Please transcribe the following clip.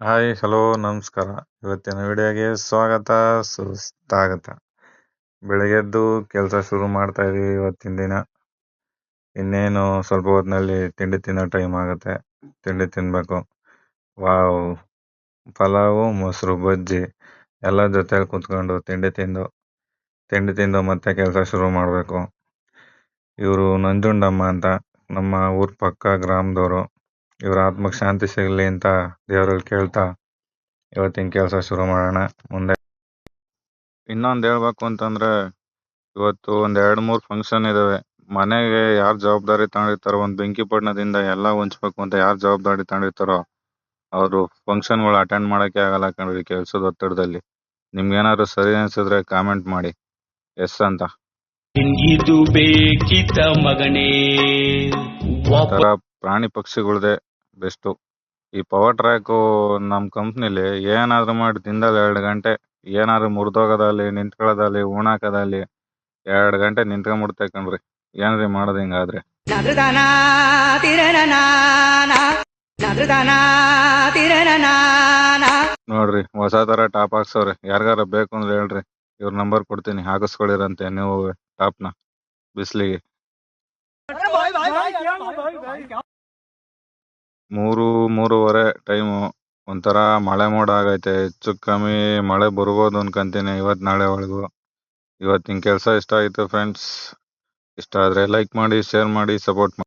Hi hello ನಮಸ್ಕಾರ. ಇವತ್ತಿನ ವಿಡಿಯೋಗೆ ಸ್ವಾಗತ ಸುಸ್ವಾಗತ. ಬೆಳಗ್ಗೆದ್ದು ಕೆಲಸ ಶುರು ಮಾಡ್ತಾ ಇದೀವಿ ಇವತ್ತಿನ ದಿನ. ಇನ್ನೇನು ಸ್ವಲ್ಪ ಹೊತ್ತಿನಲ್ಲಿ ತಿಂಡಿ ತಿನ್ನೋ ಟೈಮ್ ಆಗುತ್ತೆ. ತಿಂಡಿ ತಿನ್ಬೇಕು. ವಾವ್, ಪಲಾವು ಮೊಸರು ಬಜ್ಜಿ ಎಲ್ಲ ಜೊತೆಲಿ ಕುತ್ಕೊಂಡು ತಿಂಡಿ ತಿಂದು ಮತ್ತೆ ಕೆಲಸ ಶುರು ಮಾಡಬೇಕು. ಇವರು ನಂಜುಂಡಮ್ಮ ಅಂತ, ನಮ್ಮ ಊರ್ ಪಕ್ಕ ಗ್ರಾಮದವರು. ಇವ್ರ ಆತ್ಮಕ್ಕೆ ಶಾಂತಿ ಸಿಗಲಿ ಅಂತ ದೇವರಲ್ಲಿ ಕೇಳ್ತಾ ಇವತ್ತಿನ ಕೆಲಸ ಶುರು ಮಾಡೋಣ. ಮುಂದೆ ಇನ್ನೊಂದು ಹೇಳ್ಬೇಕು ಅಂತಂದ್ರೆ, ಇವತ್ತು ಒಂದ್ 2-3 ಫಂಕ್ಷನ್ ಇದಾವೆ. ಮನೆಗೆ ಯಾರು ಜವಾಬ್ದಾರಿ ತಗೊಂಡಿರ್ತಾರೋ, ಒಂದು ಬೆಂಕಿ ಪಟ್ಟಣದಿಂದ ಎಲ್ಲ ಹೊಂಚ್ಬೇಕು ಅಂತ ಯಾರು ಜವಾಬ್ದಾರಿ ತಗೊಂಡಿರ್ತಾರೋ ಅವರು ಫಂಕ್ಷನ್ಗಳು ಅಟೆಂಡ್ ಮಾಡಕ್ಕೆ ಆಗಲ್ಲ ಕಣ್ರಿ, ಕೆಲ್ಸದ ಒತ್ತಡದಲ್ಲಿ. ನಿಮ್ಗೇನಾದ್ರು ಸರಿ ಅನ್ಸಿದ್ರೆ ಕಾಮೆಂಟ್ ಮಾಡಿ ಎಸ್ ಅಂತ. ನಿನ್ಗಿದು ಬೇಕಿತ್ತ ಮಗನೇ, ತರ ಪ್ರಾಣಿ ಪಕ್ಷಿಗಳ್ದೆ ಬೆಸ್ಟು. ಈ ಪವರ್ ಟ್ರ್ಯಾಕ್ ನಮ್ ಕಂಪ್ನಿಲಿ ಏನಾದ್ರು ಮಾಡಿ ದಿನದಲ್ಲಿ 2 ಗಂಟೆ ಏನಾದ್ರು ಮುರಿದೋಗೋದಲ್ಲಿ, ನಿಂತ್ಕೊಳ್ಳೋದಲ್ಲಿ, ಉಣಾಕದಲ್ಲಿ 2 ಗಂಟೆ ನಿಂತ್ಕೊಂಡ್ಬಿಡ್ತೆ ಕಣ್ರಿ. ಏನ್ರಿ ಮಾಡೋದು ಹಿಂಗಾದ್ರೆ? ನೋಡ್ರಿ, ಹೊಸ ತರ ಟಾಪ್ ಹಾಕ್ಸವ್ರೆ. ಯಾರಿಗಾರ ಬೇಕು ಅಂದ್ರೆ ಹೇಳ್ರಿ, ಇವ್ರ ನಂಬರ್ ಕೊಡ್ತೀನಿ, ಹಾಕಿಸ್ಕೊಳ್ಳಿರಂತೆ ನೀವು ಟಾಪ್ನ ಬಿಸ್ಲಿಗೆ. 3-3:30 ಟೈಮು. ಒಂಥರ ಮಳೆ ಮೋಡ ಆಗೈತೆ. ಹೆಚ್ಚು ಕಮ್ಮಿ ಮಳೆ ಬರ್ಬೋದು ಅನ್ಕಂತೀನಿ ಇವತ್ ನಾಳೆ ಒಳಗೂ. ಇವತ್ತಿನ ಕೆಲಸ ಇಷ್ಟ ಆಯ್ತು ಫ್ರೆಂಡ್ಸ್. ಇಷ್ಟ ಆದ್ರೆ ಲೈಕ್ ಮಾಡಿ, ಶೇರ್ ಮಾಡಿ, ಸಪೋರ್ಟ್ ಮಾಡಿ.